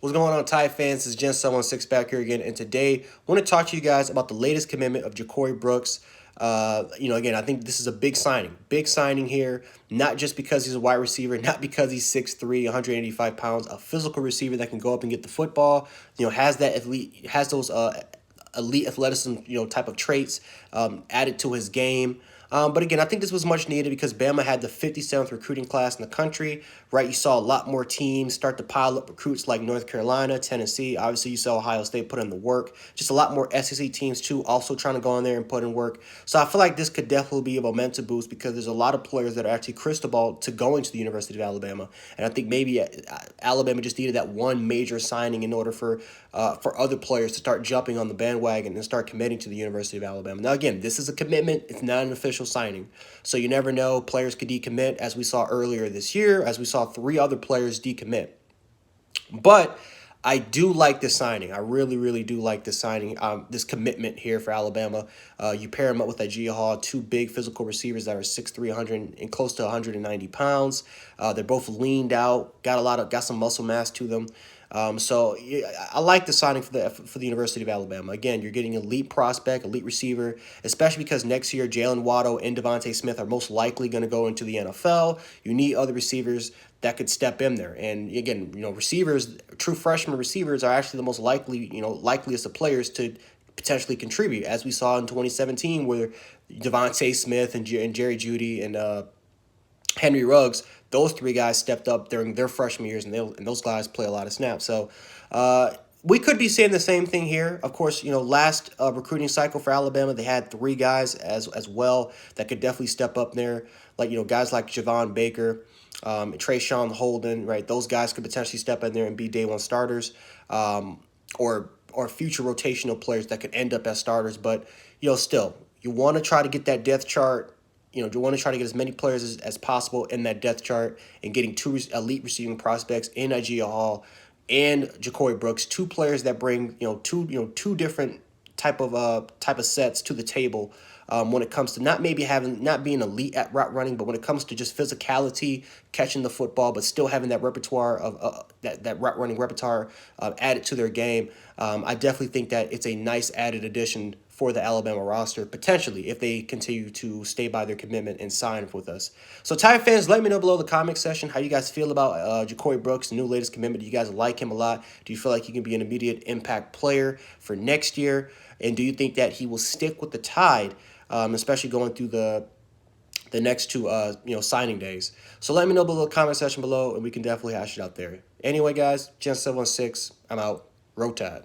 What's going on, Tide fans? This is Gen716 back here again, and today I want to talk to you guys about the latest commitment of Jacorey Brooks. Again, I think this is a big signing here. Not just because he's a wide receiver, not because he's 6'3", 185 pounds, a physical receiver that can go up and get the football. Has that elite, has those elite athleticism, type of traits added to his game. But again, I think this was much needed because Bama had the 57th recruiting class in the country, right? You saw a lot more teams start to pile up recruits like North Carolina, Tennessee. Obviously, you saw Ohio State put in the work. Just a lot more SEC teams, too, also trying to go in there and put in work. So I feel like this could definitely be a momentum boost because there's a lot of players that are actually crystal ball to going to the University of Alabama. And I think maybe Alabama just needed that one major signing in order for other players to start jumping on the bandwagon and start committing to the University of Alabama. Now, again, this is a commitment. It's not an official signing. So you never know. Players could decommit, as we saw earlier this year, as we saw three other players decommit. But I do like this signing. I really, really do like this signing, this commitment here for Alabama. You pair him up with Ijah Hall, two big physical receivers that are 6'3", 100 and close to 190 pounds. They're both leaned out, got some muscle mass to them. So yeah, I like the signing for the University of Alabama. Again, you're getting elite prospect, elite receiver, especially because next year Jalen Waddle and Devontae Smith are most likely going to go into the NFL. You need other receivers that could step in there. And again, receivers, true freshman receivers are actually the most likeliest of players to potentially contribute, as we saw in 2017, where Devontae Smith and Jerry Jeudy and Henry Ruggs, those three guys stepped up during their freshman years, and those guys play a lot of snaps. So we could be seeing the same thing here. Of course, last recruiting cycle for Alabama, they had three guys as well that could definitely step up there, like guys like Javon Baker, Trayshawn Holden, right? Those guys could potentially step in there and be day one starters, or future rotational players that could end up as starters. But still, you want to try to get that depth chart. You want to try to get as many players as possible in that depth chart, and getting two elite receiving prospects in Ijah Hall and Jacorey Brooks, two players that bring two different type of sets to the table when it comes to not being elite at route running, but when it comes to just physicality, catching the football, but still having that repertoire of that route running repertoire added to their game. I definitely think that it's a nice added addition for the Alabama roster, potentially, if they continue to stay by their commitment and sign with us. So, Tide fans, let me know below the comment section how you guys feel about Jacorey Brooks, the new latest commitment. Do you guys like him a lot? Do you feel like he can be an immediate impact player for next year? And do you think that he will stick with the Tide, especially going through the next two signing days? So let me know below the comment section below, and we can definitely hash it out there. Anyway, guys, Gen716, I'm out. Roll Tide.